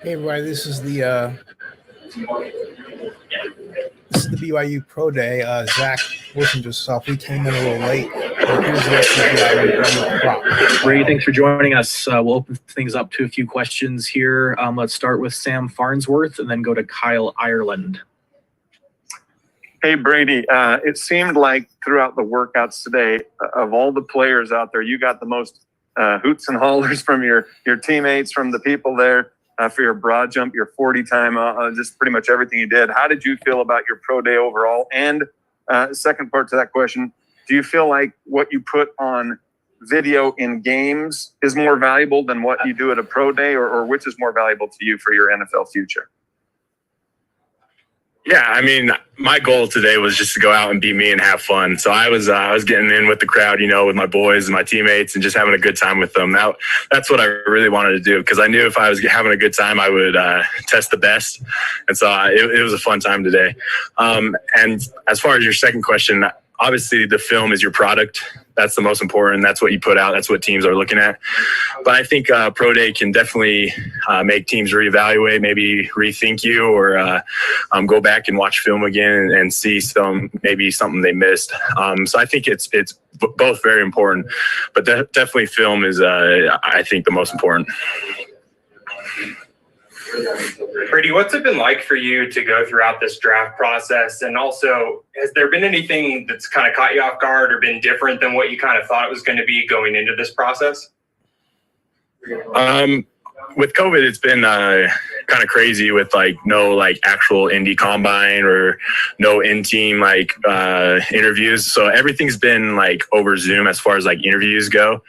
Hey everybody, this is the BYU Pro Day. Zach Wilson just off. We came in a little late. Here's the rest of the BYU crop. Brady, thanks for joining us. We'll open things up to a few questions here. Let's start with Sam Farnsworth and then go to Kyle Ireland. Hey, Brady, it seemed like throughout the workouts today, of all the players out there, you got the most hoots and hollers from your teammates, from the people there for your broad jump, your 40 time, just pretty much everything you did. How did you feel about your pro day overall? And second part to that question, do you feel like what you put on video in games is more valuable than what you do at a pro day, or which is more valuable to you for your NFL future? Yeah, I mean, my goal today was just to go out and be me and have fun. So I was getting in with the crowd, with my boys and my teammates and just having a good time with them. That's what I really wanted to do, because I knew if I was having a good time, I would test the best. And so it was a fun time today. And as far as your second question, obviously the film is your product. That's the most important. That's what you put out. That's what teams are looking at. But I think Pro Day can definitely make teams reevaluate, maybe rethink you, or go back and watch film again and see maybe something they missed. So I think it's both very important, but definitely film is I think the most important. Brady, what's it been like for you to go throughout this draft process? And also, has there been anything that's kind of caught you off guard or been different than what you kind of thought it was going to be going into this process? With COVID, it's been kind of crazy with no actual indie combine or no in-team interviews. So everything's been over Zoom as far as interviews go.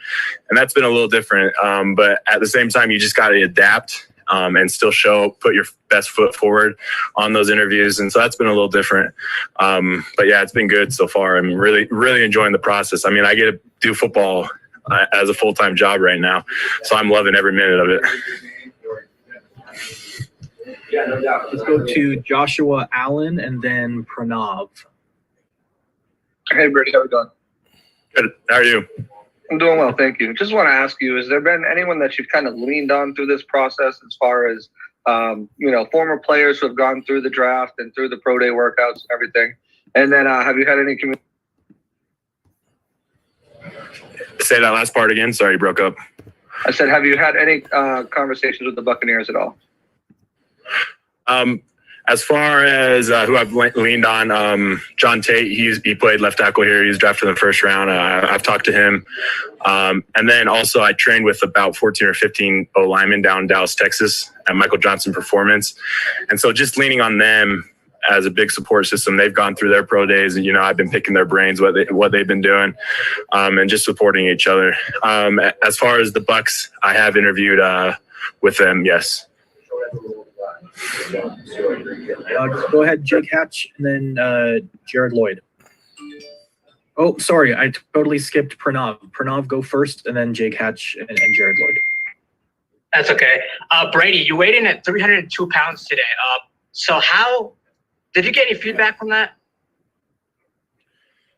And that's been a little different. But at the same time, you just got to adapt. And still put your best foot forward on those interviews. And so that's been a little different. But yeah, it's been good so far. I'm really, really enjoying the process. I mean, I get to do football as a full-time job right now. So I'm loving every minute of it. Yeah, no doubt. Let's go to Joshua Allen and then Pranav. Hey, Brady, how are we doing? Good. How are you? I'm doing well, thank you. Just want to ask you, has there been anyone that you've kind of leaned on through this process as far as, former players who have gone through the draft and through the pro day workouts and everything? And then have you had any Say that last part again. Sorry, you broke up. I said, have you had any conversations with the Buccaneers at all? As far as who I've leaned on, John Tate, he played left tackle here. He was drafted in the first round. I've talked to him. And then also I trained with about 14 or 15 O-linemen down in Dallas, Texas at Michael Johnson Performance. And so just leaning on them as a big support system. They've gone through their pro days, and, I've been picking their brains, what they've been doing, and just supporting each other. As far as the Bucs, I have interviewed with them, yes. Go ahead, Jake Hatch, and then Jared Lloyd. Oh, sorry, I totally skipped Pranav. Pranav, go first, and then Jake Hatch and Jared Lloyd. That's okay. Brady, you weighed in at 302 pounds today. So how did you get any feedback from that?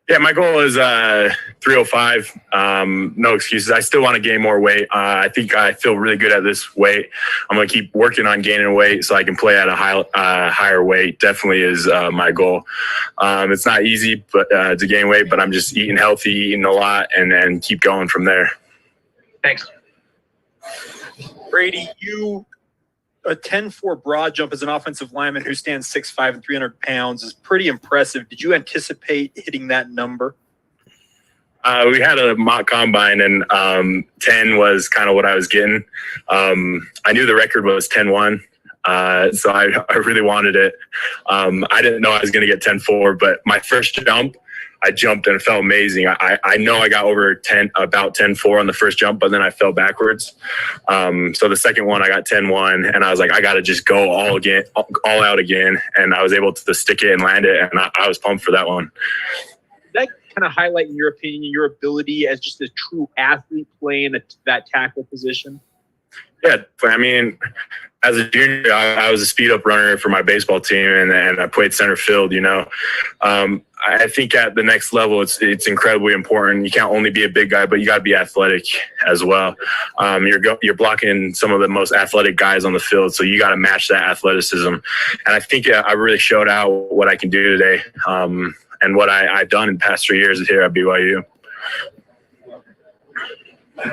Yeah, my goal is 305. No excuses. I still want to gain more weight. I think I feel really good at this weight. I'm going to keep working on gaining weight so I can play at a higher weight. Definitely is my goal. It's not easy to gain weight, but I'm just eating healthy, eating a lot, and then keep going from there. Thanks. Brady, a 10-4 broad jump as an offensive lineman who stands 6'5" and 300 pounds is pretty impressive. Did you anticipate hitting that number? We had a mock combine, and 10 was kind of what I was getting. I knew the record was 10-1, so I really wanted it. I didn't know I was going to get 10-4, but my first jump, I jumped and it felt amazing. I know I got over about 10-4 on the first jump, but then I fell backwards. So the second one, I got 10-1, and I was like, I got to just go all out again. And I was able to stick it and land it, and I was pumped for that one. That kind of highlight, in your opinion, your ability as just a true athlete playing that tackle position? Yeah, I mean, as a junior, I was a speed up runner for my baseball team, and I played center field. I think at the next level, it's incredibly important. You can't only be a big guy, but you got to be athletic as well. You're blocking some of the most athletic guys on the field, so you got to match that athleticism. And I think I really showed out what I can do today, and what I've done in the past 3 years here at BYU.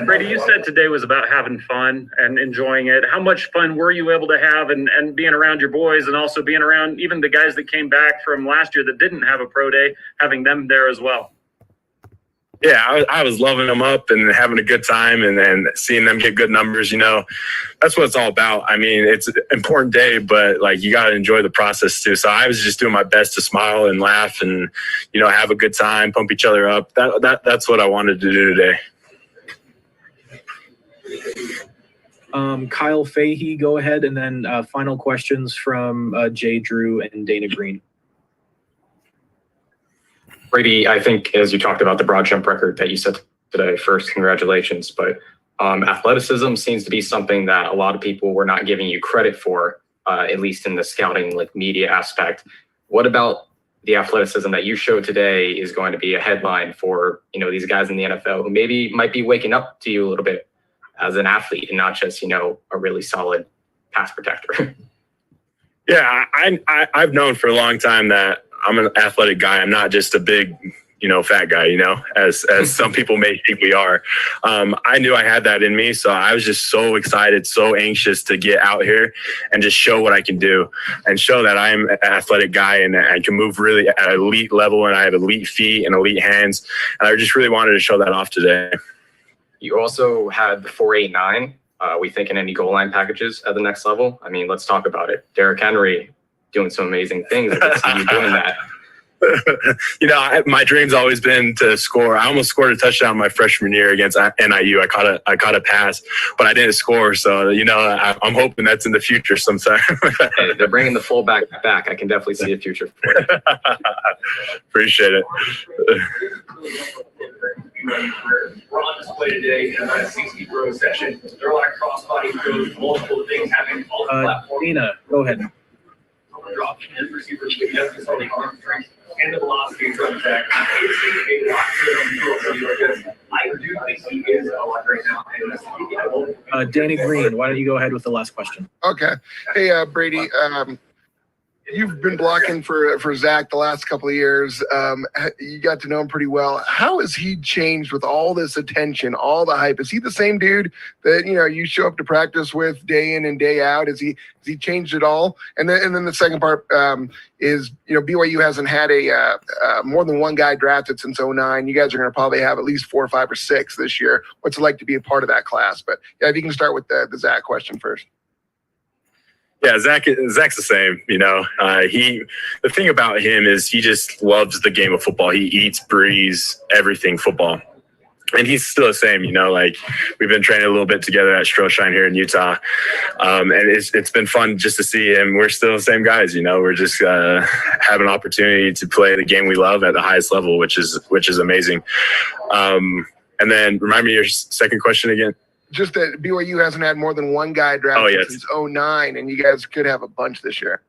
Brady, you said today was about having fun and enjoying it. How much fun were you able to have and being around your boys, and also being around even the guys that came back from last year that didn't have a pro day, having them there as well? Yeah, I was loving them up and having a good time, and seeing them get good numbers. That's what it's all about. I mean, it's an important day, but you got to enjoy the process too. So I was just doing my best to smile and laugh and, have a good time, pump each other up. That's what I wanted to do today. Kyle Fahey, go ahead, and then final questions from Jay Drew and Dana Green. Brady, I think as you talked about the broad jump record that you set today, first, congratulations. But athleticism seems to be something that a lot of people were not giving you credit for, at least in the scouting media aspect. What about the athleticism that you showed today is going to be a headline for these guys in the NFL who maybe might be waking up to you a little bit as an athlete and not just, a really solid pass protector? Yeah, I've known for a long time that I'm an athletic guy. I'm not just a big, fat guy, as some people may think we are. I knew I had that in me. So I was just so excited, so anxious to get out here and just show what I can do and show that I'm an athletic guy and I can move really at an elite level, and I have elite feet and elite hands. And I just really wanted to show that off today. You also had the 4.89. We thinking any goal line packages at the next level? I mean, let's talk about it. Derrick Henry doing some amazing things. I can see you doing that. My dream's always been to score. I almost scored a touchdown my freshman year against NIU. I caught a pass, but I didn't score. So, I'm hoping that's in the future sometime. Hey, they're bringing the fullback back. I can definitely see a future for it. Appreciate it. We're on display today in a 60 throw session. There are a lot of crossbody throws, multiple things happening on the platform. Dana, go ahead. Drop and receivers just on the arm strength and the velocity from attack. I do think he is a lot right now. Danny Green, why don't you go ahead with the last question? Okay. Hey, Brady, you've been blocking for Zach the last couple of years. You got to know him pretty well. How has he changed with all this attention, all the hype? Is he the same dude that you show up to practice with day in and day out? Has he changed at all? And then the second part is BYU hasn't had a more than one guy drafted since 2009. You guys are going to probably have at least 4 or 5 or 6 this year. What's it like to be a part of that class? But yeah, if you can start with the Zach question first. Yeah, Zach's the same. The thing about him is he just loves the game of football. He eats, breathes everything football. And he's still the same, we've been training a little bit together at Stroshine here in Utah. And it's been fun just to see him. We're still the same guys, we're just have an opportunity to play the game we love at the highest level, which is amazing. And then remind me your second question again. Just that BYU hasn't had more than one guy drafted since 2009, and you guys could have a bunch this year.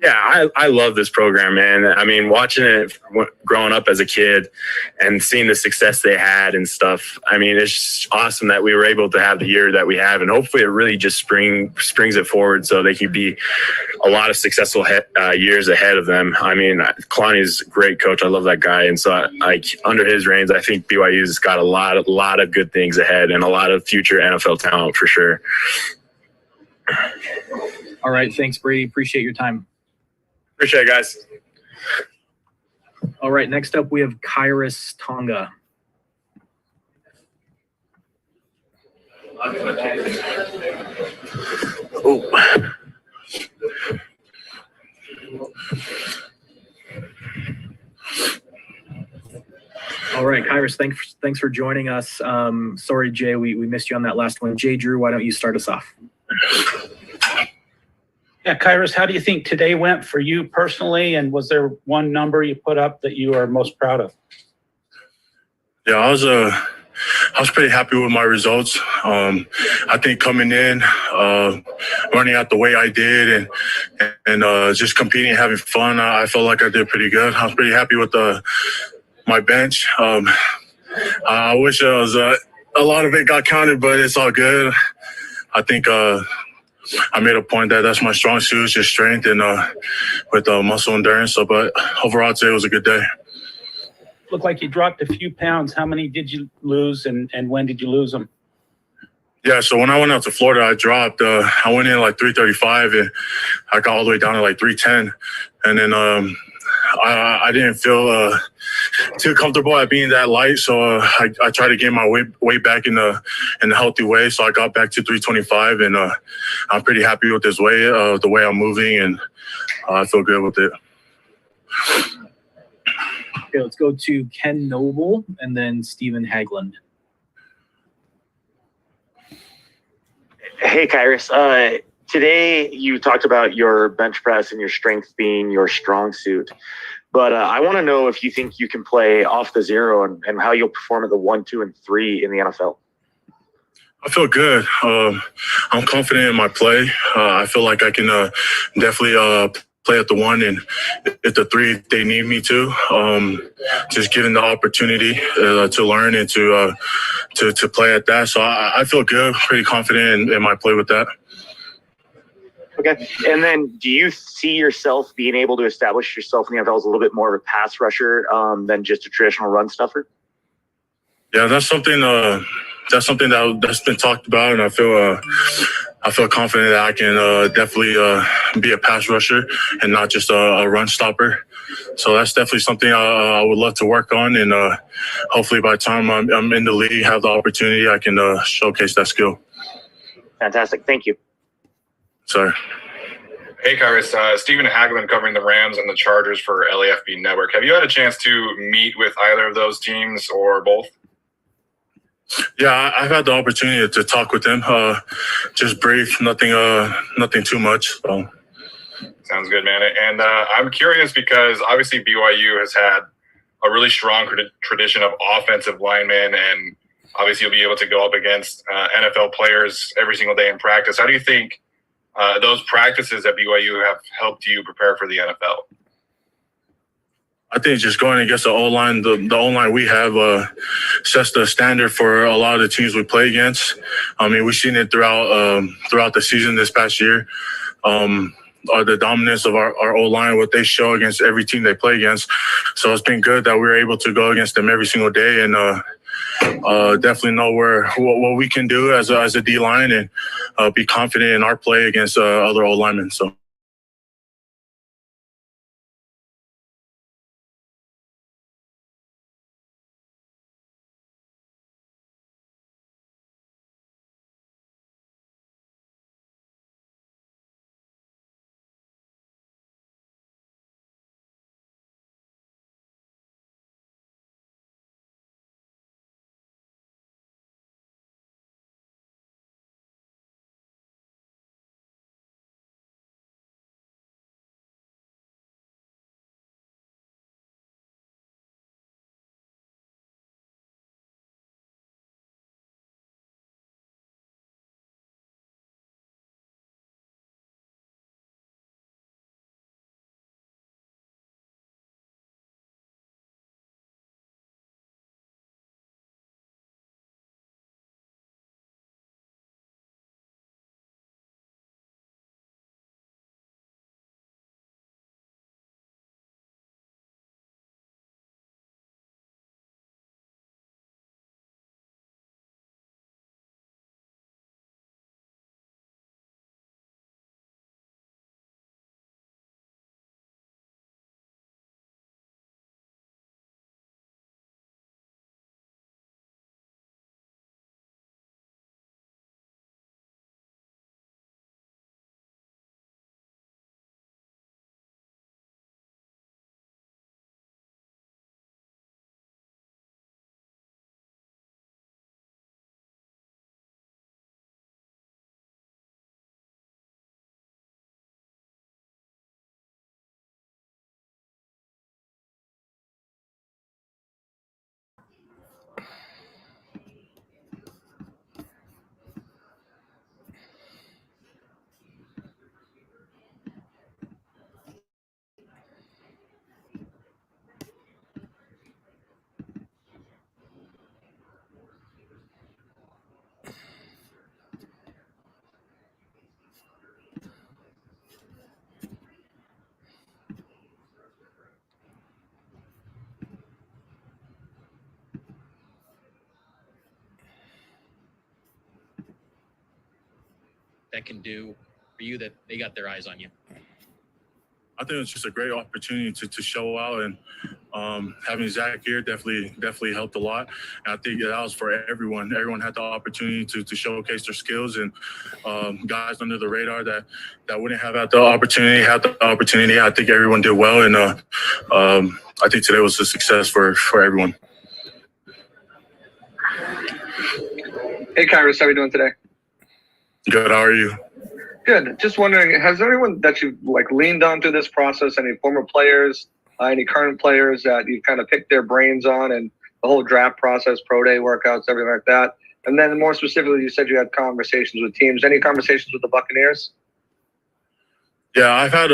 Yeah, I love this program, man. I mean, watching it growing up as a kid and seeing the success they had and stuff. I mean, it's just awesome that we were able to have the year that we have, and hopefully it really just springs it forward so they can be a lot of successful years ahead of them. I mean, Kalani's a great coach. I love that guy, and so under his reins, I think BYU's got a lot of good things ahead and a lot of future NFL talent for sure. All right, thanks, Brady. Appreciate your time. Appreciate it, guys. All right, next up we have Kairos Tonga. Oh. All right, Kairos, thanks for joining us. Sorry, Jay, we missed you on that last one. Jay Drew, why don't you start us off? Yeah, Kairos, how do you think today went for you personally? And was there one number you put up that you are most proud of? Yeah, I was I was pretty happy with my results. I think coming in, running out the way I did, and just competing and having fun, I felt like I did pretty good. I was pretty happy with my bench. I wish a lot of it got counted, but it's all good. I think I made a point that that's my strong suit, just strength and with muscle endurance. So, but overall, I'd say it was a good day. Looked like you dropped a few pounds. How many did you lose, and when did you lose them? Yeah, so when I went out to Florida, I dropped. I went in like 335, and I got all the way down to like 310, and then I didn't feel too comfortable at being that light, so I tried to get my weight back in a healthy way. So I got back to 325, and I'm pretty happy with this weight, the way I'm moving, and I feel good with it. Okay, let's go to Ken Noble and then Stephen Haglund. Hey, Kyrus. Today you talked about your bench press and your strength being your strong suit. But I want to know if you think you can play off the zero and how you'll perform at the 1, 2, and 3 in the NFL. I feel good. I'm confident in my play. I feel like I can definitely play at the 1 and at the 3 if they need me to. Just given the opportunity to learn and to play at that. So I feel good, pretty confident in my play with that. Okay. And then do you see yourself being able to establish yourself in the NFL as a little bit more of a pass rusher than just a traditional run stuffer? Yeah, that's something that's been talked about, and I feel confident that I can definitely be a pass rusher and not just a run stopper. So that's definitely something I would love to work on, and hopefully by the time I'm in the league, have the opportunity, I can showcase that skill. Fantastic. Thank you. Sorry. Hey, Kyrus. Stephen Haglund covering the Rams and the Chargers for LAFB Network. Have you had a chance to meet with either of those teams or both? Yeah, I've had the opportunity to talk with them. Just brief, nothing too much. So. Sounds good, man. And I'm curious because obviously BYU has had a really strong tradition of offensive linemen, and obviously you'll be able to go up against NFL players every single day in practice. How do you think those practices at BYU have helped you prepare for the NFL? I think just going against the O-line, the O-line we have sets the standard for a lot of the teams we play against. I mean, we've seen it throughout the season this past year. The dominance of our O-line, what they show against every team they play against. So it's been good that we're able to go against them every single day and definitely know what we can do as a D-line and be confident in our play against other O-linemen. So. that can do for you that they got their eyes on you? I think it's just a great opportunity to show out, and having Zach here definitely helped a lot. And I think that was for everyone. Everyone had the opportunity to showcase their skills, and guys under the radar that wouldn't have had the opportunity. I think everyone did well, and I think today was a success for everyone. Hey, Kyrus, how are you doing today? Good. How are you? Good. Just wondering, has anyone that you've leaned on through this process, any former players, any current players that you've kind of picked their brains on and the whole draft process, pro day workouts, everything like that? And then more specifically, you said you had conversations with teams. Any conversations with the Buccaneers? Yeah, I've had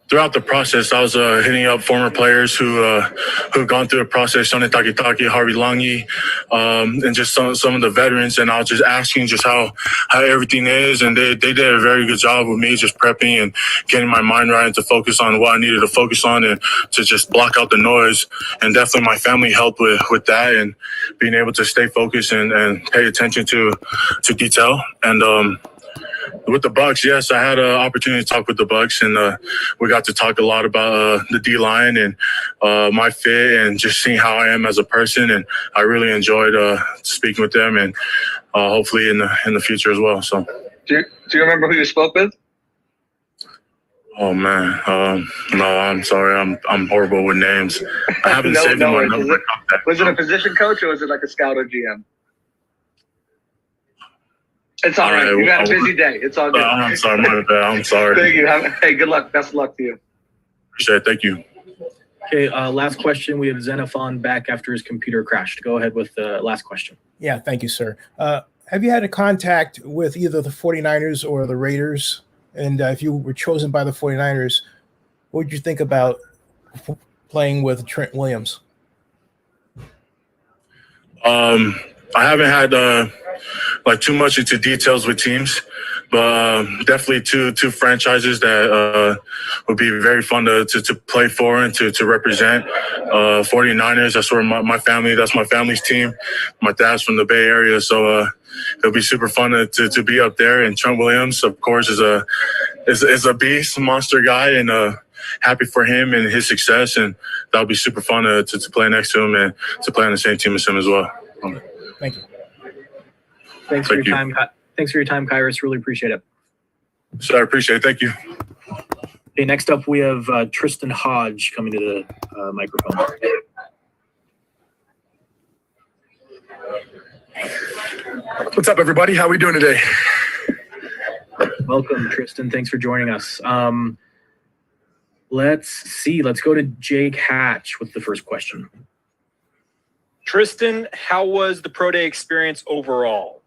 throughout the process, I was hitting up former players who've gone through the process, Sonny Takitaki, Harvey Langi, and just some of the veterans, and I was just asking just how everything is, and they did a very good job with me just prepping and getting my mind right and to focus on what I needed to focus on and to just block out the noise. And definitely my family helped with that and being able to stay focused and pay attention to detail. And with the Bucs, yes, I had an opportunity to talk with the Bucs, and we got to talk a lot about the D-line and my fit and just seeing how I am as a person. And I really enjoyed speaking with them, and hopefully in the future as well. So, do you remember who you spoke with? Oh man, no, I'm sorry, I'm horrible with names. I haven't saved my number. Was it a position coach or was it like a scout or GM? It's all right. You've had a busy day. It's all good. I'm sorry, my bad. I'm sorry. Thank you. Hey, good luck. Best of luck to you. Appreciate it. Thank you. Okay, last question. We have Xenophon back after his computer crashed. Go ahead with the last question. Yeah, thank you, sir. Have you had a contact with either the 49ers or the Raiders? And if you were chosen by the 49ers, what would you think about playing with Trent Williams? I haven't had too much into details with teams, but definitely two franchises that would be very fun to play for and to represent. 49ers, that's where my family, that's my family's team. My dad's from the Bay Area, so it'll be super fun to be up there. And Trent Williams, of course, is a beast, monster guy, and happy for him and his success. And that'll be super fun to play next to him and to play on the same team as him as well. Thank you. Thanks for your time. Thanks for your time, Kyrus. Really appreciate it. So I appreciate it. Thank you. Okay, next up we have Tristan Hodge coming to the microphone. What's up, everybody? How are we doing today? Welcome, Tristan. Thanks for joining us. Let's see. Let's go to Jake Hatch with the first question. Tristan, how was the pro day experience overall?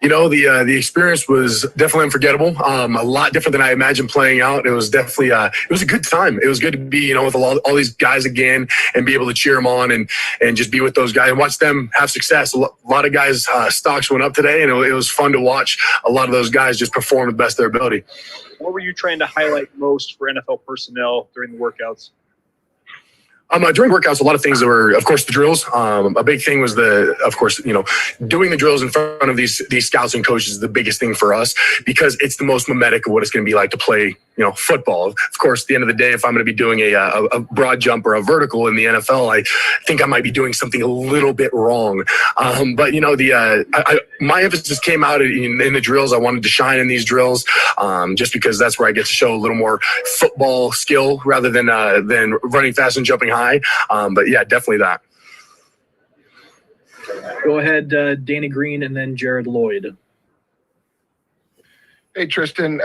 You know, the experience was definitely unforgettable. A lot different than I imagined playing out. It was definitely it was a good time. It was good to be, with all these guys again and be able to cheer them on and just be with those guys and watch them have success. A lot of guys' stocks went up today, and it was fun to watch a lot of those guys just perform to the best of their ability. What were you trying to highlight most for NFL personnel during the workouts? During workouts, a lot of things that were, of course, the drills. A big thing was doing the drills in front of these scouts and coaches is the biggest thing for us because it's the most mimetic of what it's going to be like to play, football. Of course, at the end of the day, if I'm going to be doing a broad jump or a vertical in the NFL, I think I might be doing something a little bit wrong. But my emphasis came out in the drills. I wanted to shine in these drills just because that's where I get to show a little more football skill rather than running fast and jumping high. But yeah, definitely that. Go ahead, Danny Green, and then Jared Lloyd. Hey, Tristan.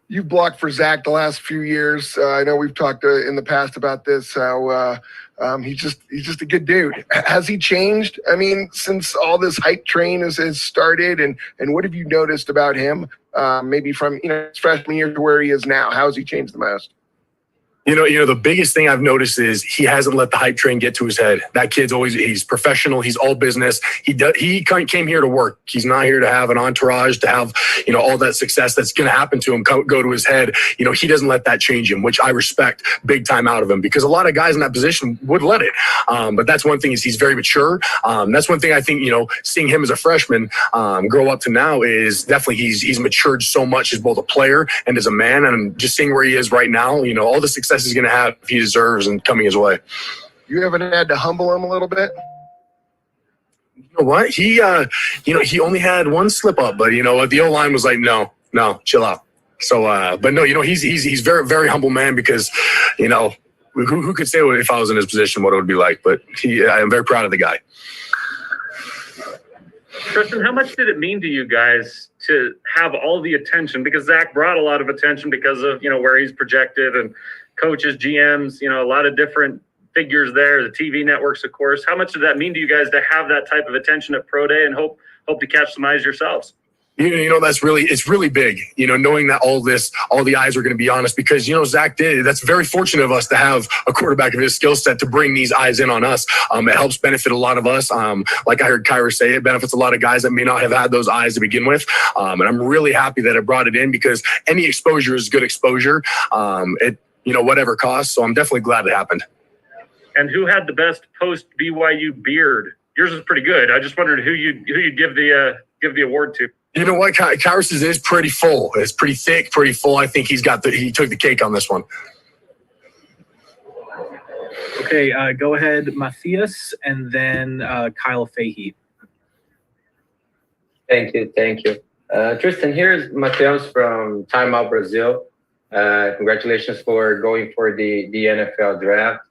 You've blocked for Zach the last few years. I know we've talked in the past about this. How he's just a good dude. Has he changed? I mean, since all this hype train has started, and what have you noticed about him? Maybe from his freshman year to where he is now. How has he changed the most? The biggest thing I've noticed is he hasn't let the hype train get to his head. That kid's he's professional. He's all business. He came here to work. He's not here to have an entourage, to have, all that success that's going to happen to him go to his head. He doesn't let that change him, which I respect big time out of him, because a lot of guys in that position would let it. But that's one thing, is he's very mature. That's one thing I think, seeing him as a freshman grow up to now is definitely he's matured so much as both a player and as a man. And just seeing where he is right now, all the success he's going to have, he deserves, and coming his way. You haven't had to humble him a little bit? You know what? He only had one slip up, but the O-line was like, no, chill out. So, but no, he's very, very humble man, because, who could say if I was in his position what it would be like? But I'm very proud of the guy. Tristan, how much did it mean to you guys to have all the attention? Because Zach brought a lot of attention because of, where he's projected, and coaches, GMs, a lot of different figures there, the TV networks, of course. How much did that mean to you guys to have that type of attention at Pro Day, and hope to catch some eyes yourselves? It's really big, knowing that all the eyes are going to be on us, because, Zach that's very fortunate of us to have a quarterback of his skill set to bring these eyes in on us. It helps benefit a lot of us. Like I heard Kyra say, it benefits a lot of guys that may not have had those eyes to begin with. And I'm really happy that it brought it in, because any exposure is good exposure. Whatever costs. So I'm definitely glad it happened. And who had the best post BYU beard? Yours is pretty good. I just wondered who you'd give the award to. You know what? Kyrus's is pretty full. It's pretty thick, pretty full. I think he took the cake on this one. Okay, go ahead, Matthias, and then Kyle Fahey. Thank you. Tristan, here's Matheus from Time Out Brazil. Congratulations for going for the NFL draft.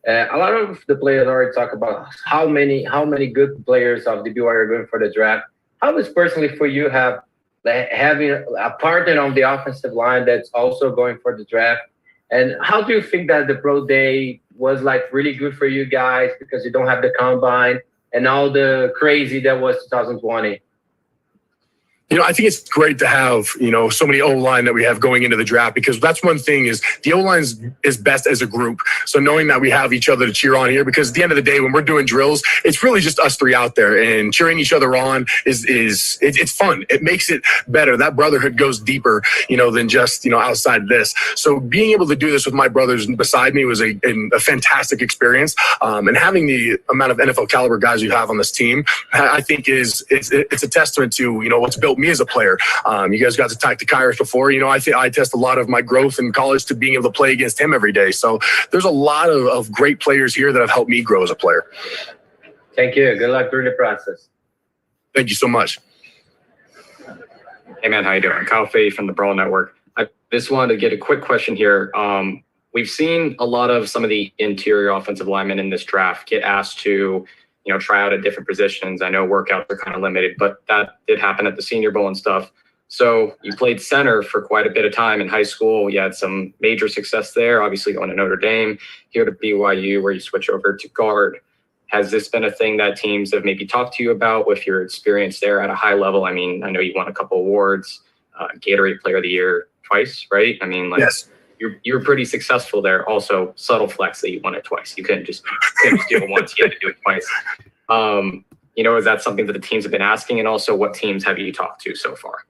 A lot of the players already talk about how many good players of the BYU are going for the draft. How is personally for you having a partner on the offensive line that's also going for the draft? And how do you think that the Pro Day was really good for you guys, because you don't have the combine and all the crazy that was 2020? I think it's great to have, so many O-line that we have going into the draft, because that's one thing, is the O-line is best as a group. So knowing that we have each other to cheer on here, because at the end of the day, when we're doing drills, it's really just us three out there, and cheering each other on it's fun. It makes it better. That brotherhood goes deeper, than just, outside this. So being able to do this with my brothers beside me was a fantastic experience. And having the amount of NFL caliber guys you have on this team, I think it's a testament to, what's built me as a player. You guys got to talk to Kyrus before. I think I test a lot of my growth in college to being able to play against him every day. So there's a lot of great players here that have helped me grow as a player. Thank you. Good luck during the process. Thank you so much. Hey man, how you doing? Kyle Fahey from the Brawl Network. I just wanted to get a quick question here. We've seen a lot of some of the interior offensive linemen in this draft get asked to try out at different positions. I know workouts are kind of limited, but that did happen at the Senior Bowl and stuff. So you played center for quite a bit of time in high school. You had some major success there, obviously going to Notre Dame, here to BYU, where you switch over to guard. Has this been a thing that teams have maybe talked to you about with your experience there at a high level? I mean, I know you won a couple awards, Gatorade Player of the Year twice, right? I mean, yes. You were pretty successful there. Also, subtle flex that you won it twice. You couldn't just do it once. You had to do it twice. Is that something that the teams have been asking? And also, what teams have you talked to so far?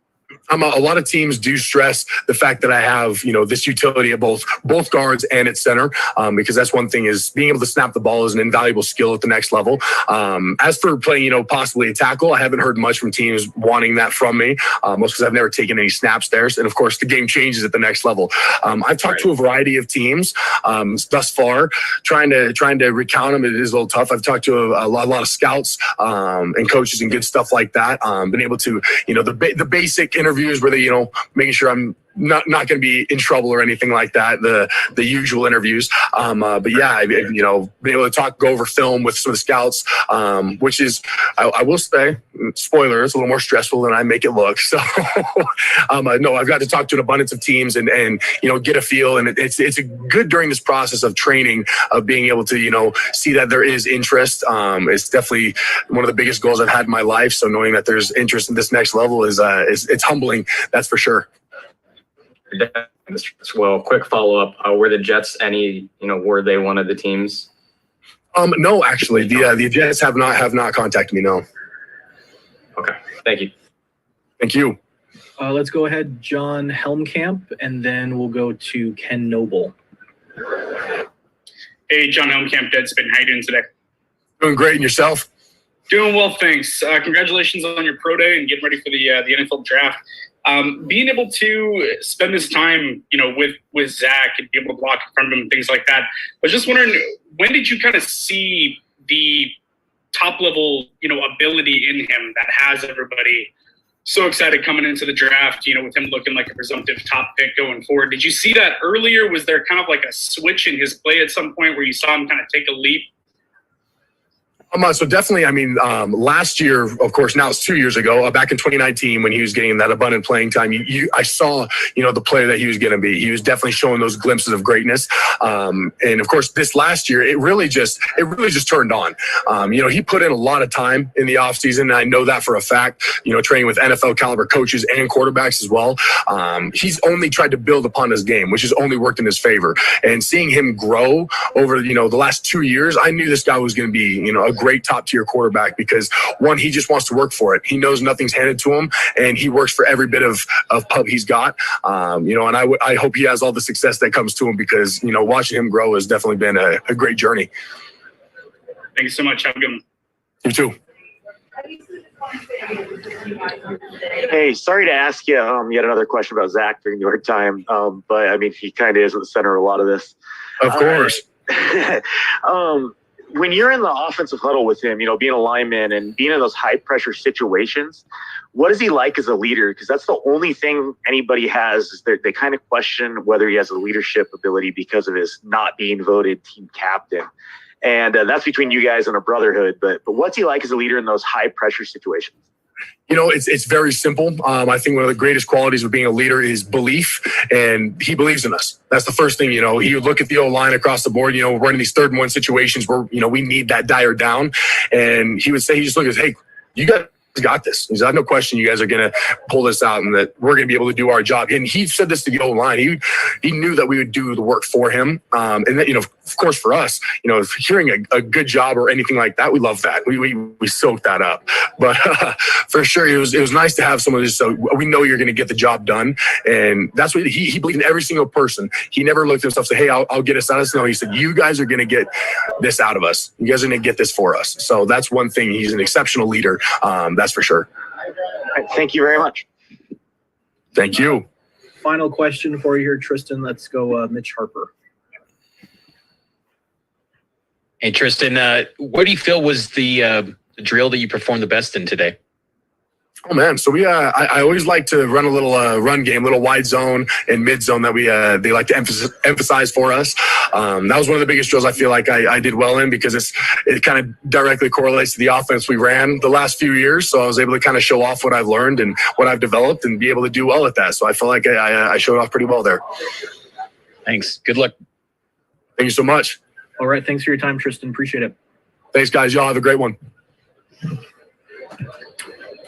A lot of teams do stress the fact that I have, this utility at both guards and at center, because that's one thing, is being able to snap the ball is an invaluable skill at the next level. As for playing, possibly a tackle, I haven't heard much from teams wanting that from me, most because I've never taken any snaps there. And of course, the game changes at the next level. I've talked to a variety of teams thus far, trying to recount them. It is a little tough. I've talked to a lot of scouts and coaches and good stuff like that. Been able to, the basic interviews where they, making sure I'm not going to be in trouble or anything like that. The usual interviews. But yeah, being able to go over film with some of the scouts, which is, I will say, spoiler, it's a little more stressful than I make it look. So no, I've got to talk to an abundance of teams and get a feel. And it's a good during this process of training, of being able to, see that there is interest. It's definitely one of the biggest goals I've had in my life. So knowing that there's interest in this next level is it's humbling. That's for sure. Well, quick follow-up. Were the Jets were they one of the teams? No, actually, the Jets have not contacted me. No. Okay. Thank you. Thank you. Let's go ahead, John Helmkamp, and then we'll go to Ken Noble. Hey, John Helmkamp, Deadspin. How you doing today? Doing great, and yourself? Doing well, thanks. Congratulations on your pro day and getting ready for the NFL draft. Being able to spend this time, with Zach and be able to block in front of him, things like that. I was just wondering, when did you kind of see the top level, ability in him that has everybody so excited coming into the draft, with him looking like a presumptive top pick going forward? Did you see that earlier? Was there kind of like a switch in his play at some point where you saw him kind of take a leap? So definitely, last year, of course, now it's 2 years ago, back in 2019, when he was getting that abundant playing time, I saw, the player that he was going to be. He was definitely showing those glimpses of greatness. And of course, this last year, it really just turned on. He put in a lot of time in the offseason, and I know that for a fact, training with NFL caliber coaches and quarterbacks as well. He's only tried to build upon his game, which has only worked in his favor. And seeing him grow over, the last 2 years, I knew this guy was going to be, a great top tier quarterback, because one, he just wants to work for it. He knows nothing's handed to him, and he works for every bit of pub he's got. And I hope he has all the success that comes to him, because, watching him grow has definitely been a great journey. Thank you so much. Have a good one. You too. Hey, sorry to ask you yet another question about Zach during your time, but he kind of is at the center of a lot of this. Of course. When you're in the offensive huddle with him, being a lineman and being in those high pressure situations, what is he like as a leader? Because that's the only thing anybody has, is they kind of question whether he has a leadership ability because of his not being voted team captain. And that's between you guys and a brotherhood. But what's he like as a leader in those high pressure situations? It's very simple. I think one of the greatest qualities of being a leader is belief, and he believes in us. That's the first thing. He would look at the O-line across the board. We're in these 3rd and 1 situations where, we need that dire down. And he would say, he just look at us, hey, you got this. He said, I have no question you guys are going to pull this out and that we're going to be able to do our job. And he said this to the O-line. He knew that we would do the work for him. And that, of course, for us, hearing a good job or anything like that, we love that. We soak that up. But for sure, it was nice to have someone so we know you're going to get the job done. And that's what he believed in every single person. He never looked at himself and said, hey, I'll get us out of this. No, he said, you guys are going to get this out of us. You guys are going to get this for us. So that's one thing. He's an exceptional leader. That's for sure. Thank you very much. Thank you. Final question for you here, Tristan. Let's go Mitch Harper. Hey, Tristan, what do you feel was the drill that you performed the best in today? Oh man, so I always like to run a little run game, little wide zone and mid zone that they like to emphasize for us. That was one of the biggest drills I feel like I did well in, because it kind of directly correlates to the offense we ran the last few years. So I was able to kind of show off what I've learned and what I've developed and be able to do well at that. So I feel like I showed off pretty well there. Thanks. Good luck. Thank you so much. All right. Thanks for your time, Tristan. Appreciate it. Thanks, guys. Y'all have a great one.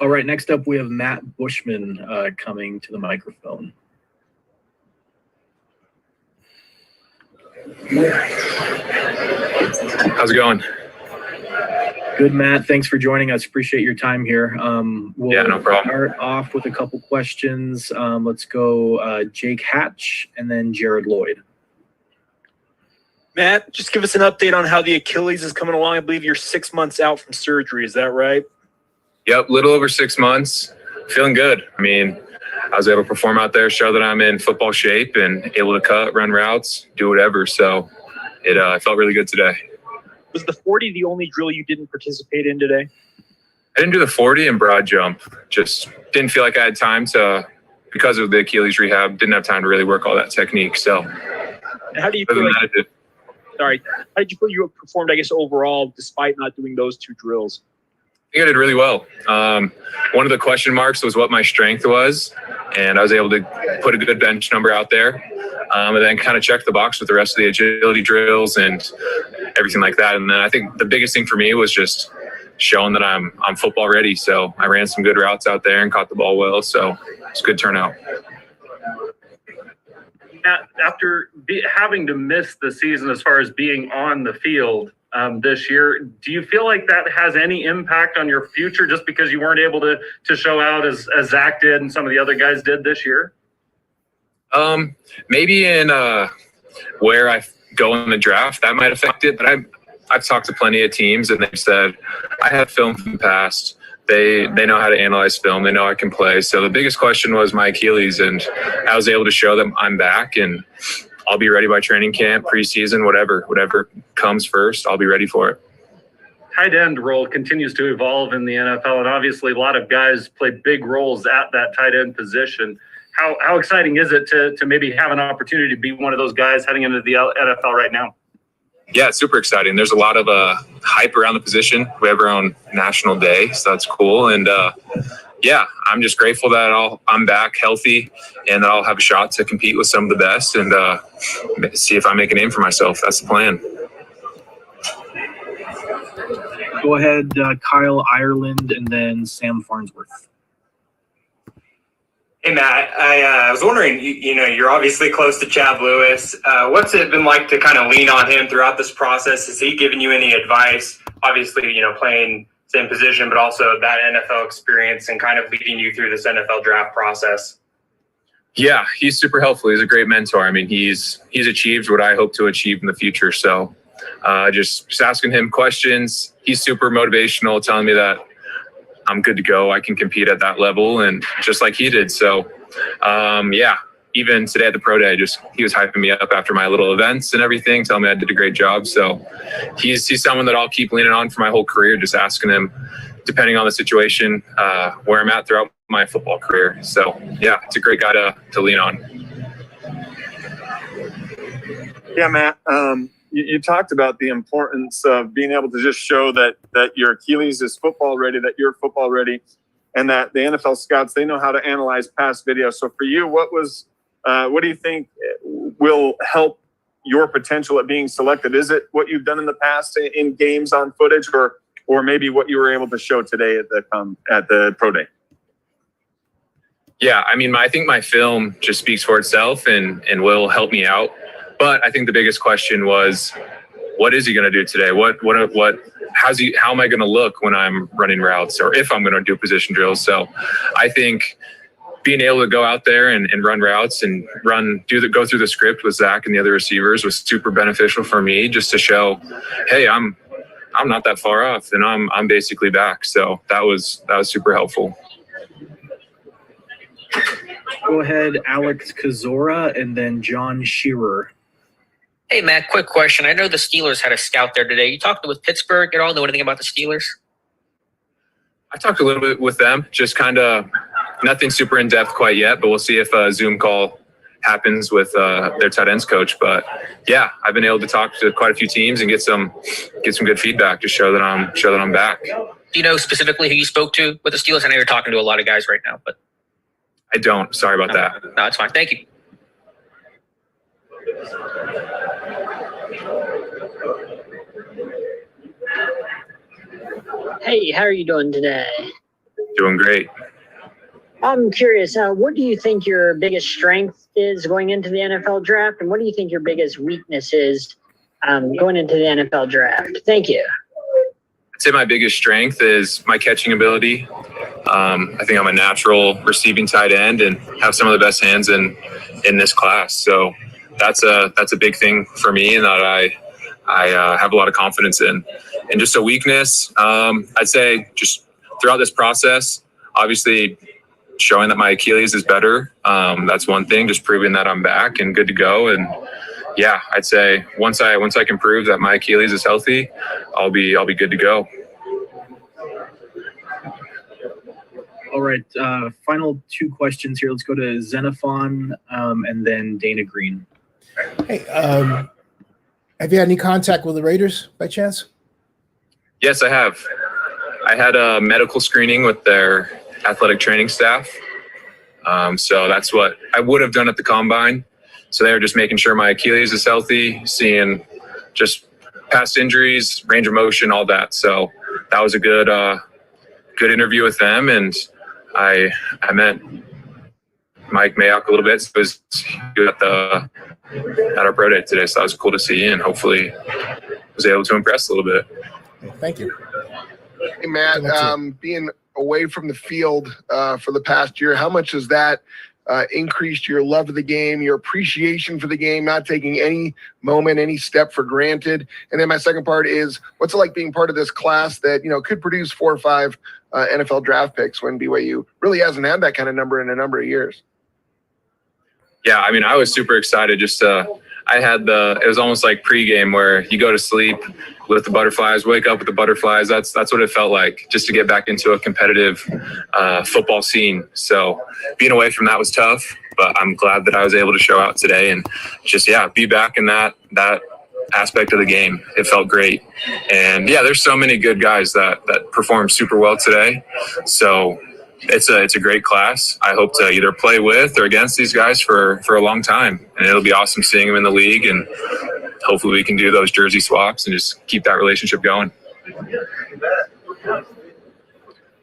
All right, next up we have Matt Bushman coming to the microphone. How's it going? Good, Matt. Thanks for joining us. Appreciate your time here. We'll no problem. Start off with a couple questions. Let's go Jake Hatch and then Jared Lloyd. Matt, just give us an update on how the Achilles is coming along. I believe you're 6 months out from surgery. Is that right? Yep, little over 6 months. Feeling good. I was able to perform out there, show that I'm in football shape and able to cut, run routes, do whatever. So it felt really good today. Was the 40 the only drill you didn't participate in today? I didn't do the 40 and broad jump. Just didn't feel like I had time to, because of the Achilles rehab, didn't have time to really work all that technique. So and how do you feel how did you feel you performed, I guess, overall, despite not doing those 2 drills? I think I did really well. One of the question marks was what my strength was, and I was able to put a good bench number out there, and then kind of check the box with the rest of the agility drills and everything like that. And then I think the biggest thing for me was just showing that I'm football ready. So I ran some good routes out there and caught the ball well. So it's a good turnout. after having to miss the season as far as being on the field this year, do you feel like that has any impact on your future just because you weren't able to show out as Zach did and some of the other guys did this year? Maybe in where I go in the draft, that might affect it. But I've talked to plenty of teams, and they've said I have film from the past. They know how to analyze film. They know I can play. So the biggest question was my Achilles, and I was able to show them I'm back, and I'll be ready by training camp, preseason, whatever comes first. I'll be ready for it. Tight end role continues to evolve in the NFL, and obviously a lot of guys play big roles at that tight end position. How exciting is it to maybe have an opportunity to be one of those guys heading into the NFL right now? Yeah, it's super exciting. There's a lot of hype around the position. We have our own national day, so that's cool. And yeah, I'm just grateful that I'm back healthy and that I'll have a shot to compete with some of the best and see if I make a name for myself. That's the plan. Go ahead, Kyle Ireland, and then Sam Farnsworth. Hey, Matt, I was wondering, you're obviously close to Chad Lewis. What's it been like to kind of lean on him throughout this process? Has he given you any advice? Obviously, playing same position, but also that NFL experience and kind of leading you through this NFL draft process. Yeah, he's super helpful. He's a great mentor. I mean, he's achieved what I hope to achieve in the future. So just asking him questions. He's super motivational, telling me that I'm good to go. I can compete at that level, and just like he did. So, yeah, even today at the Pro Day, he was hyping me up after my little events and everything, telling me I did a great job. So he's someone that I'll keep leaning on for my whole career, just asking him, depending on the situation, where I'm at throughout my football career. So, yeah, it's a great guy to lean on. Yeah, Matt. You talked about the importance of being able to just show that your Achilles is football ready, that you're football ready, and that the NFL scouts, they know how to analyze past videos. So for you, what do you think will help your potential at being selected? Is it what you've done in the past in games on footage, or maybe what you were able to show today at the Pro Day? Yeah, I mean, I think my film just speaks for itself and will help me out. But I think the biggest question was, what is he going to do today? How am I going to look when I'm running routes, or if I'm going to do position drills? So I think being able to go out there and run routes and go through the script with Zach and the other receivers was super beneficial for me, just to show, hey, I'm not that far off, and I'm basically back. So that was super helpful. Go ahead, Alex Kozora, and then John Shearer. Hey, Matt, quick question. I know the Steelers had a scout there today. You talked with Pittsburgh at all? Know anything about the Steelers? I talked a little bit with them, just kind of nothing super in depth quite yet, but we'll see if a Zoom call happens with their tight ends coach. But yeah, I've been able to talk to quite a few teams and get some good feedback to show that I'm back. Do you know specifically who you spoke to with the Steelers? I know you're talking to a lot of guys right now, but I don't. Sorry about that. No, it's fine. Thank you. Hey, how are you doing today? Doing great. I'm curious, what do you think your biggest strength is going into the NFL draft, and what do you think your biggest weakness is going into the NFL draft? Thank you. I'd say my biggest strength is my catching ability. I think I'm a natural receiving tight end and have some of the best hands in this class. So that's a big thing for me, and that I have a lot of confidence in. And just a weakness, I'd say just throughout this process, obviously showing that my Achilles is better. That's one thing, just proving that I'm back and good to go. And yeah, I'd say once I can prove that my Achilles is healthy, I'll be good to go. All right, final two questions here. Let's go to Xenophon and then Dana Green. Hey, have you had any contact with the Raiders by chance? Yes, I have. I had a medical screening with their athletic training staff. So that's what I would have done at the combine. So they were just making sure my Achilles is healthy, seeing just past injuries, range of motion, all that. So that was a good interview with them, and I met Mike Mayock a little bit. So it was at our pro day today. So that was cool to see, and hopefully was able to impress a little bit. Thank you. Hey, Matt, being away from the field for the past year, how much has that increased your love of the game, your appreciation for the game, not taking any moment, any step for granted? And then my second part is, what's it like being part of this class that, could produce 4 or 5 NFL draft picks when BYU really hasn't had that kind of number in a number of years? Yeah, I mean, I was super excited. Just it was almost like pregame where you go to sleep with the butterflies, wake up with the butterflies. That's what it felt like, just to get back into a competitive football scene. So being away from that was tough, but I'm glad that I was able to show out today and just, be back in that aspect of the game. It felt great. And there's so many good guys that performed super well today. So it's a great class. I hope to either play with or against these guys for a long time, and it'll be awesome seeing them in the league, and hopefully we can do those jersey swaps and just keep that relationship going.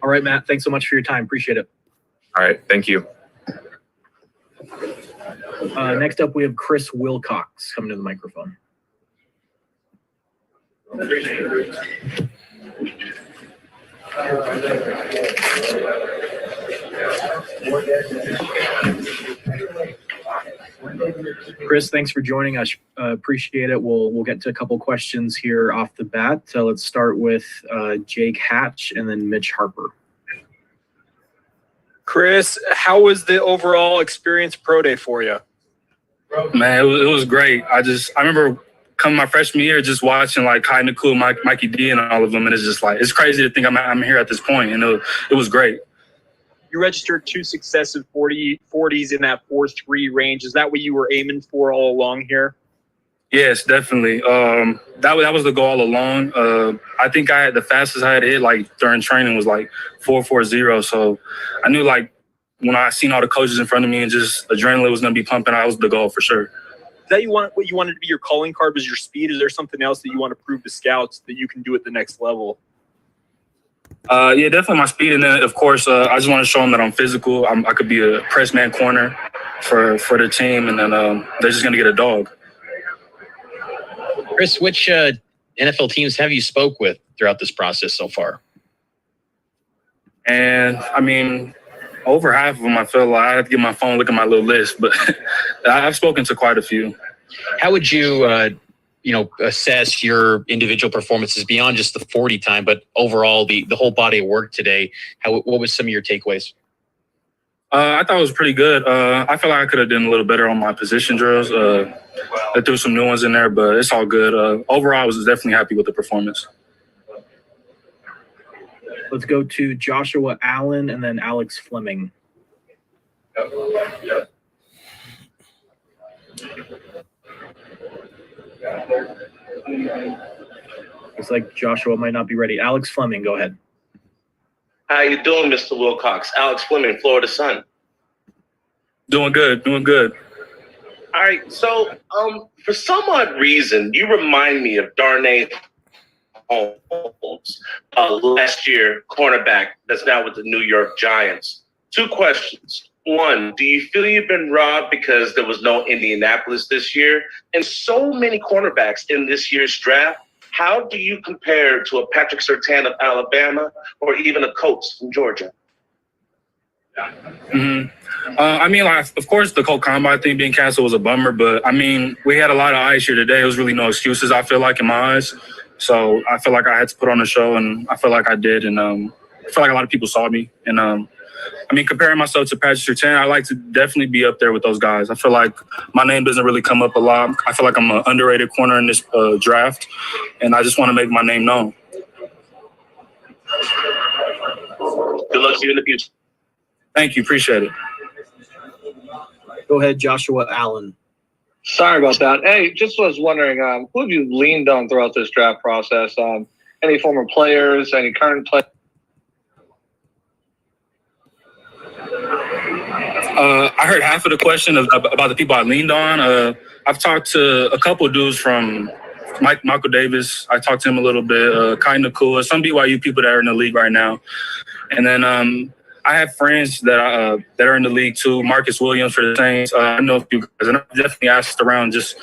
All right, Matt, thanks so much for your time. Appreciate it. All right, thank you. Next up, we have Chris Wilcox coming to the microphone. Chris, thanks for joining us. Appreciate it. We'll get to a couple questions here off the bat. So let's start with Jake Hatch and then Mitch Harper. Chris, how was the overall experience pro day for you? Man, it was great. I remember coming my freshman year, just watching like Kai Nakul, Mikey D, and all of them, and it's just like, it's crazy to think I'm here at this point, and it was great. You registered 2 successive 40s in that 4.3 range. Is that what you were aiming for all along here? Yes, definitely. That was the goal all along. I think the fastest I had hit like during training was like 4.40. So I knew like when I seen all the coaches in front of me and just adrenaline was going to be pumping, that was the goal for sure. Is that what you wanted to be your calling card was your speed? Is there something else that you want to prove to scouts that you can do at the next level? Yeah, definitely my speed. And then, of course, I just want to show them that I'm physical. I could be a press man corner for the team, and then they're just going to get a dog. Chris, which NFL teams have you spoke with throughout this process so far? And, I mean, over half of them, I feel like I have to get my phone, look at my little list, but I've spoken to quite a few. How would you, assess your individual performances beyond just the 40 time, but overall the whole body of work today? What was some of your takeaways? I thought it was pretty good. I feel like I could have done a little better on my position drills. I threw some new ones in there, but it's all good. Overall, I was definitely happy with the performance. Let's go to Joshua Allen and then Alex Fleming. Looks like Joshua might not be ready. Alex Fleming, go ahead. How you doing, Mr. Wilcox? Alex Fleming, Florida Sun. Doing good. All right, so for some odd reason, you remind me of Darnay Holmes, last year cornerback that's now with the New York Giants. 2 questions. 1, do you feel you've been robbed because there was no Indianapolis this year? And so many cornerbacks in this year's draft. How do you compare to a Patrick Surtain of Alabama or even a Coates from Georgia? I mean, of course, the Colt Combine thing being canceled was a bummer, but I mean, we had a lot of eyes here today. It was really no excuses, I feel like, in my eyes. So I feel like I had to put on a show, and I feel like I did. And I feel like a lot of people saw me. And I mean, comparing myself to Patrick Surtain, I like to definitely be up there with those guys. I feel like my name doesn't really come up a lot. I feel like I'm an underrated corner in this draft, and I just want to make my name known. Good luck to you in the future. Thank you. Appreciate it. Go ahead, Joshua Allen. Sorry about that. Hey, just was wondering, who have you leaned on throughout this draft process? Any former players, any current players? I heard half of the question about the people I leaned on. I've talked to a couple of dudes from Michael Davis. I talked to him a little bit. Kai Nakua, some BYU people that are in the league right now. And then I I have friends that are in the league too. Marcus Williams for the Saints. I know a few guys, and I've definitely asked around just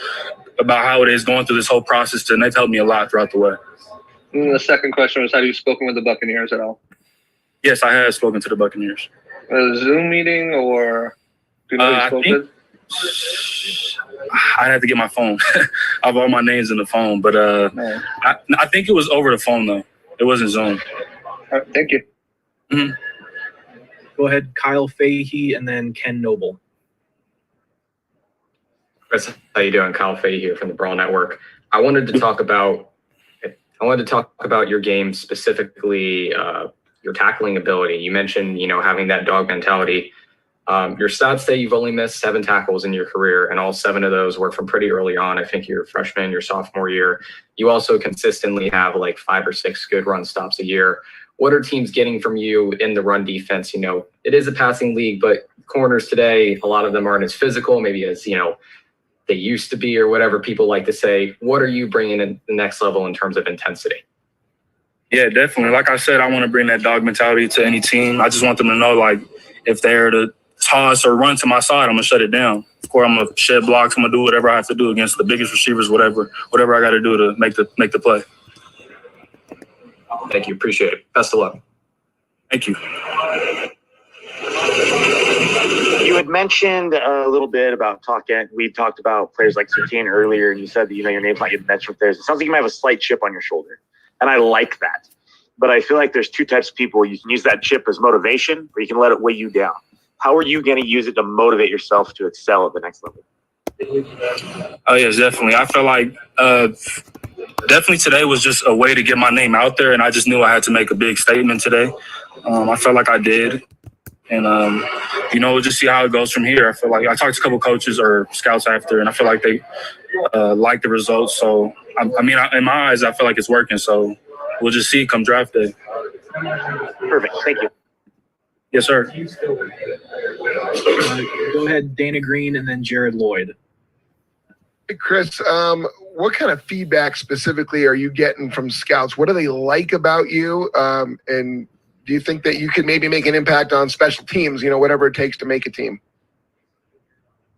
about how it is going through this whole process, and they've helped me a lot throughout the way. And the second question was, have you spoken with the Buccaneers at all? Yes, I have spoken to the Buccaneers. A Zoom meeting, or do you know who you spoke with? I'd have to get my phone. I have all my names in the phone, but I think it was over the phone though. It wasn't Zoom. All right, thank you. Mm-hmm. Go ahead, Kyle Fahey, and then Ken Noble. Chris, how you doing? Kyle Fahey here from the Brawl Network. I wanted to talk about your game, specifically your tackling ability. You mentioned, having that dog mentality. Your stats say you've only missed 7 tackles in your career, and all 7 of those were from pretty early on. I think your freshman, your sophomore year. You also consistently have like 5 or 6 good run stops a year. What are teams getting from you in the run defense? It is a passing league, but corners today, a lot of them aren't as physical, maybe as, they used to be, or whatever people like to say. What are you bringing in the next level in terms of intensity? Yeah, definitely. Like I said, I want to bring that dog mentality to any team. I just want them to know, like, if they're to toss or run to my side, I'm going to shut it down. Of course, I'm going to shed blocks. I'm going to do whatever I have to do against the biggest receivers, whatever I got to do to make the play. Thank you. Appreciate it. Best of luck. Thank you. You had mentioned a little bit about we talked about players like Sertain earlier, and you said that, your name's not getting mentioned with theirs. It sounds like you might have a slight chip on your shoulder, and I like that. But I feel like there's 2 types of people. You can use that chip as motivation, or you can let it weigh you down. How are you going to use it to motivate yourself to excel at the next level? Oh, yes, definitely. I feel like definitely today was just a way to get my name out there, and I just knew I had to make a big statement today. I felt like I did. And, we'll just see how it goes from here. I feel like I talked to a couple coaches or scouts after, and I feel like they like the results. So, in my eyes, I feel like it's working. So we'll just see come draft day. Perfect. Thank you. Yes, sir. Go ahead, Dana Green, and then Jared Lloyd. Hey, Chris, what kind of feedback specifically are you getting from scouts? What do they like about you? And do you think that you could maybe make an impact on special teams, whatever it takes to make a team?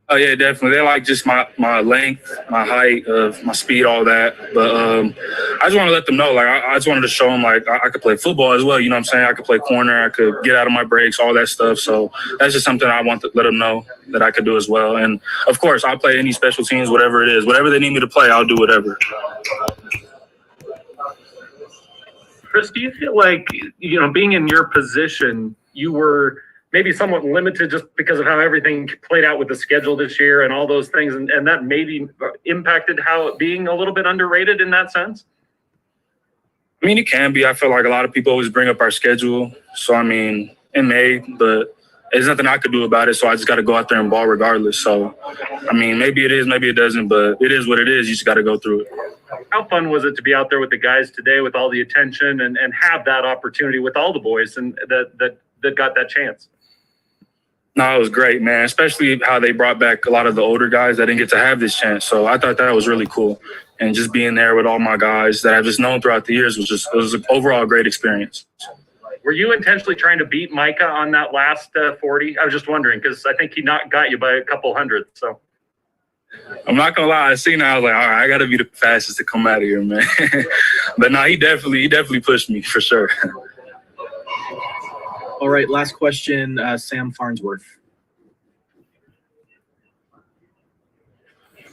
Oh, yeah, definitely. They like just my length, my height, my speed, all that. But I just want to let them know, like, I just wanted to show them, like, I could play football as well. You know what I'm saying? I could play corner. I could get out of my breaks, all that stuff. So that's just something I want to let them know that I could do as well. And, of course, I'll play any special teams, whatever it is. Whatever they need me to play, I'll do whatever. Chris, do you feel like, being in your position, you were maybe somewhat limited just because of how everything played out with the schedule this year and all those things, and that maybe impacted how it being a little bit underrated in that sense? It can be. I feel like a lot of people always bring up our schedule. So, it may, but there's nothing I could do about it. So I just got to go out there and ball regardless. So, maybe it is, maybe it doesn't, but it is what it is. You just got to go through it. How fun was it to be out there with the guys today with all the attention and have that opportunity with all the boys and that got that chance? No, it was great, man, especially how they brought back a lot of the older guys that didn't get to have this chance. So I thought that was really cool. And just being there with all my guys that I've just known throughout the years it was an overall great experience. Were you intentionally trying to beat Micah on that last 40? I was just wondering because I think he got you by a couple hundred. So I'm not gonna lie, I seen that, I was like, all right, I gotta be the fastest to come out of here, man. But no, he definitely pushed me for sure. All right, last question, Sam Farnsworth.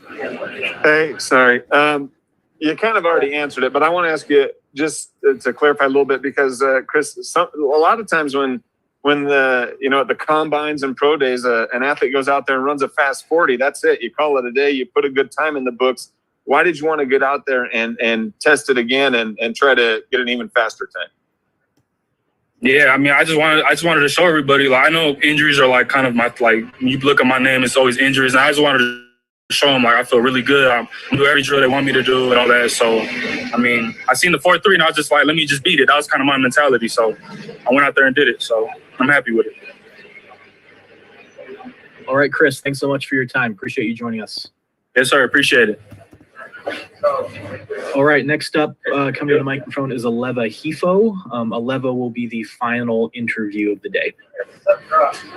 Hey, sorry. You kind of already answered it, but I want to ask you just to clarify a little bit because, Chris, a lot of times when the combines and pro days, an athlete goes out there and runs a fast 40, that's it. You call it a day. You put a good time in the books. Why did you want to get out there and test it again and try to get an even faster time? Yeah, I just wanted to show everybody. Like, I know injuries are like kind of you look at my name, it's always injuries, and I just wanted to show them like I feel really good. I do every drill they want me to do and all that. So, I seen the 4.3 and I was just like, let me just beat it. That was kind of my mentality. So I went out there and did it. So I'm happy with it. All right, Chris, thanks so much for your time. Appreciate you joining us. Yes, sir. Appreciate it. All right, next up, coming to the microphone is Aleva Hifo. Aleva will be the final interview of the day.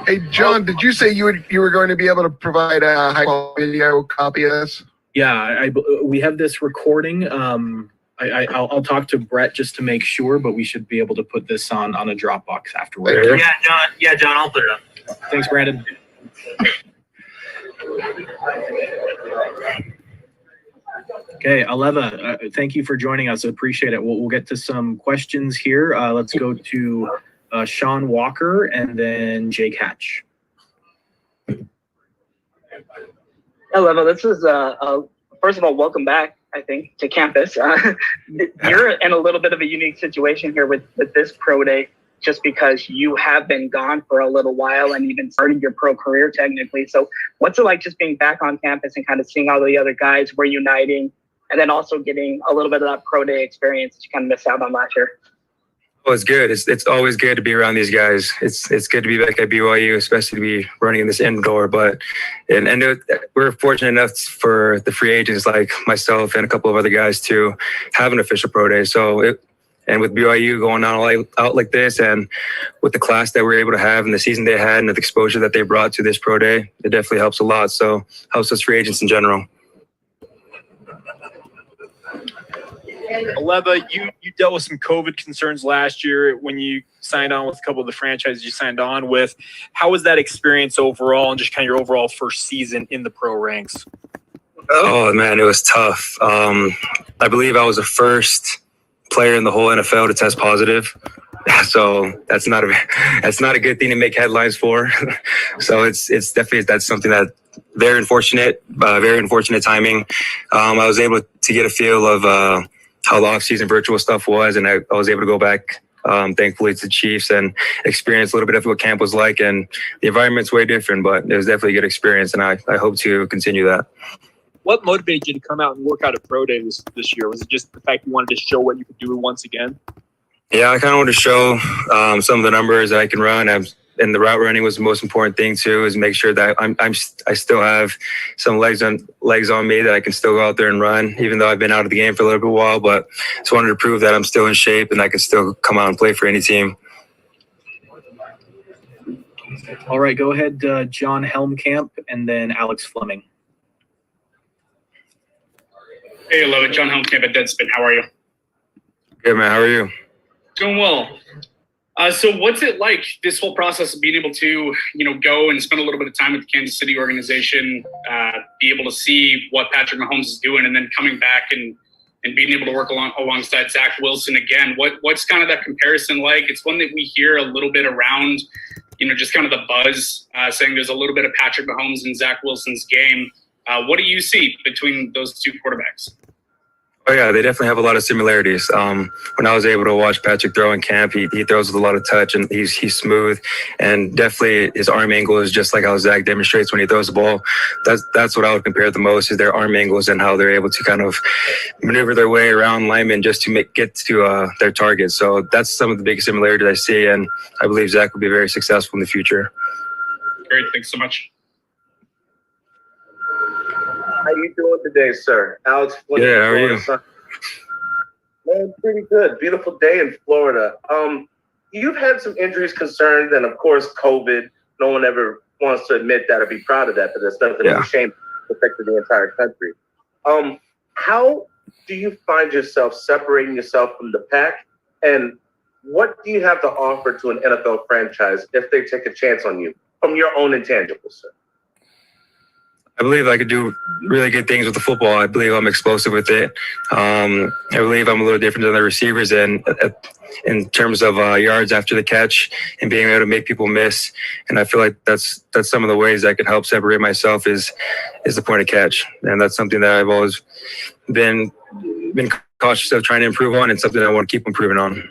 Hey, John, did you say you were going to be able to provide a high-quality video copy of this? Yeah, we have this recording. I'll talk to Brett just to make sure, but we should be able to put this on a Dropbox afterward. Yeah, John, I'll put it up. Thanks, Brandon. Okay, Aleva, thank you for joining us. I appreciate it. We'll get to some questions here. Let's go to Sean Walker and then Jake Hatch. Aleva, this is first of all, welcome back, I think, to campus. You're in a little bit of a unique situation here with this pro day, just because you have been gone for a little while and even started your pro career technically. So what's it like just being back on campus and kind of seeing all the other guys reuniting, and then also getting a little bit of that pro day experience that you kind of missed out on last year? Oh, it's good. It's always good to be around these guys. It's good to be back at BYU, especially to be running in this indoor. But we're fortunate enough for the free agents like myself and a couple of other guys to have an official pro day. And with BYU going out like this, and with the class that we're able to have and the season they had and the exposure that they brought to this pro day, it definitely helps a lot. So helps us free agents in general. Aleva, you dealt with some COVID concerns last year when you signed on with a couple of the franchises you signed on with. How was that experience overall, and just kind of your overall first season in the pro ranks? Oh man, it was tough. I believe I was the first player in the whole NFL to test positive. So that's not a good thing to make headlines for. So it's definitely, that's something that very unfortunate timing. I was able to get a feel of how the off-season virtual stuff was, and I was able to go back, thankfully, to the Chiefs and experience a little bit of what camp was like. And the environment's way different, but it was definitely a good experience, and I hope to continue that. What motivated you to come out and work out a pro day this year? Was it just the fact you wanted to show what you could do once again? Yeah, I kind of wanted to show some of the numbers that I can run. And the route running was the most important thing too, is make sure that I still have some legs on me, that I can still go out there and run, even though I've been out of the game for a little bit while. But just wanted to prove that I'm still in shape and I can still come out and play for any team. All right, go ahead, John Helmkamp, and then Alex Fleming. Hey, Aleva, John Helmkamp at Deadspin. How are you? Good, man. How are you? Doing well. So what's it like, this whole process of being able to, go and spend a little bit of time with the Kansas City organization, be able to see what Patrick Mahomes is doing, and then coming back and being able to work alongside Zach Wilson again? What's kind of that comparison like? It's one that we hear a little bit around, just kind of the buzz, saying there's a little bit of Patrick Mahomes and Zach Wilson's game. What do you see between those two quarterbacks? Oh yeah, they definitely have a lot of similarities. When I was able to watch Patrick throw in camp, he throws with a lot of touch, and he's smooth, and definitely his arm angle is just like how Zach demonstrates when he throws the ball. That's what I would compare the most, is their arm angles and how they're able to kind of maneuver their way around linemen just to get to their target. So that's some of the biggest similarities I see, and I believe Zach will be very successful in the future. Great, thanks so much. How you doing today, sir? Alex Fleming. Yeah, how are you? Man, pretty good. Beautiful day in Florida. You've had some injuries, concerns, and of course, COVID. No one ever wants to admit that or be proud of that, but that's nothing to be ashamed of. Affected the entire country. How do you find yourself separating yourself from the pack, and what do you have to offer to an NFL franchise if they take a chance on you from your own intangibles, sir? I believe I could do really good things with the football. I believe I'm explosive with it. I believe I'm a little different than the receivers in terms of yards after the catch and being able to make people miss. And I feel like that's some of the ways I can help separate myself is the point of catch. And that's something that I've always been cautious of trying to improve on, and something I want to keep improving on.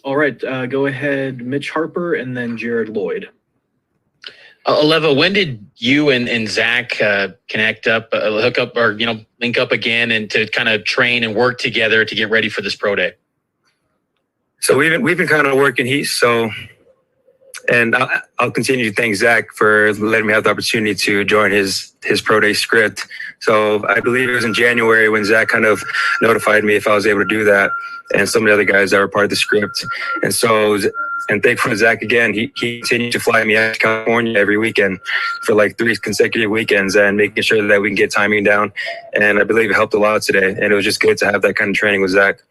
All right, go ahead, Mitch Harper, and then Jared Lloyd. Aleva, when did you and Zach connect up, hook up, or link up again, and to kind of train and work together to get ready for this pro day? So we've been kind of working. So And I'll continue to thank Zach for letting me have the opportunity to join his pro day script. So I believe it was in January when Zach kind of notified me if I was able to do that, and some of the other guys that were part of the script. And thankful to Zach again, he continued to fly me out to California every weekend for like 3 consecutive weekends and making sure that we can get timing down. And I believe it helped a lot today. And it was just good to have that kind of training with Zach.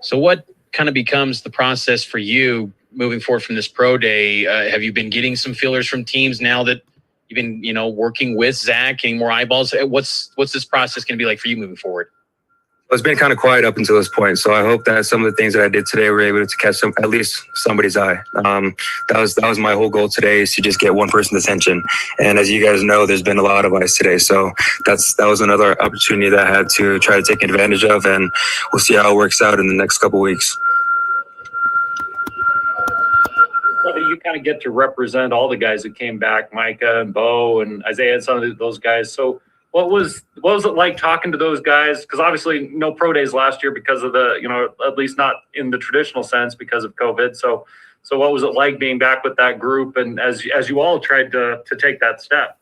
So what kind of becomes the process for you moving forward from this pro day? Have you been getting some feelers from teams now that you've been, working with Zach, getting more eyeballs? What's this process going to be like for you moving forward? It's been kind of quiet up until this point, so I hope that some of the things that I did today were able to catch at least somebody's eye. That was my whole goal today, is to just get one person's attention. And as you guys know, there's been a lot of eyes today, so that was another opportunity that I had to try to take advantage of, and we'll see how it works out in the next couple weeks. You kind of get to represent all the guys that came back, Micah and Bo and Isaiah and some of those guys. So what was it like talking to those guys? Because obviously no pro days last year because of the, at least not in the traditional sense because of COVID. So what was it like being back with that group and as you all tried to take that step?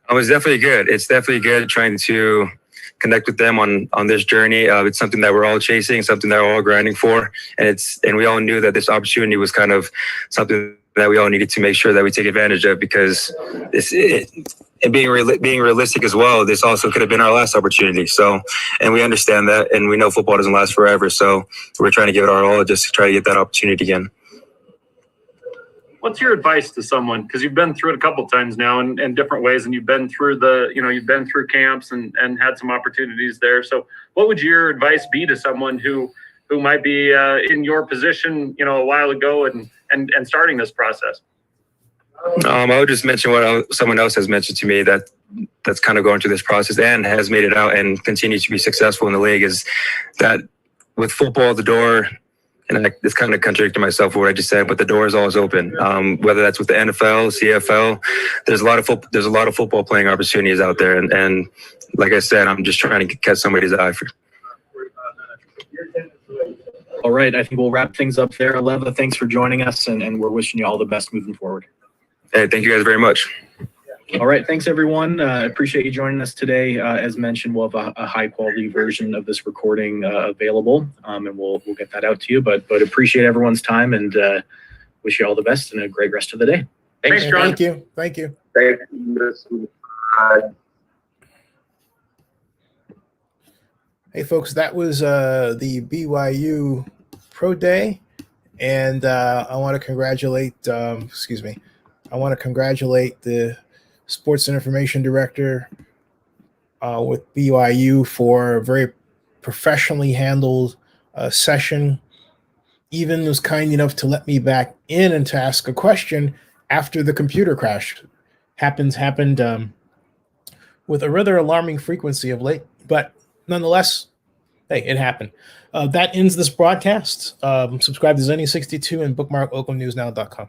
It was definitely good. It's definitely good trying to connect with them on this journey. It's something that we're all chasing, something that we're all grinding for. And we all knew that this opportunity was kind of something that we all needed to make sure that we take advantage of, because and being realistic as well, this also could have been our last opportunity. So, and we understand that, and we know football doesn't last forever. So we're trying to give it our all just to try to get that opportunity again. What's your advice to someone? Because you've been through it a couple of times now in different ways, and you've been through you've been through camps and had some opportunities there. So what would your advice be to someone who might be in your position, a while ago and starting this process? I would just mention what someone else has mentioned to me that's kind of going through this process and has made it out and continues to be successful in the league, is that with football, the door, and it's kind of contradicting myself for what I just said, but the door is always open. Whether that's with the NFL, CFL, there's a lot of football playing opportunities out there, and like I said, I'm just trying to catch somebody's eye. All right, I think we'll wrap things up there. Aleva, thanks for joining us, and we're wishing you all the best moving forward. Hey, thank you guys very much. All right, thanks everyone. Appreciate you joining us today. As mentioned, we'll have a high quality version of this recording available, and we'll get that out to you. But appreciate everyone's time, and wish you all the best and a great rest of the day. Thanks, John. Thank you. Hey folks, that was the BYU Pro Day, and I want to congratulate. I want to congratulate the Sports and Information Director with BYU for a very professionally handled session. Even was kind enough to let me back in and to ask a question after the computer crash. Happened with a rather alarming frequency of late, but nonetheless, hey, it happened. That ends this broadcast. Subscribe to Zenny62 and bookmark oaklandnewsnow.com.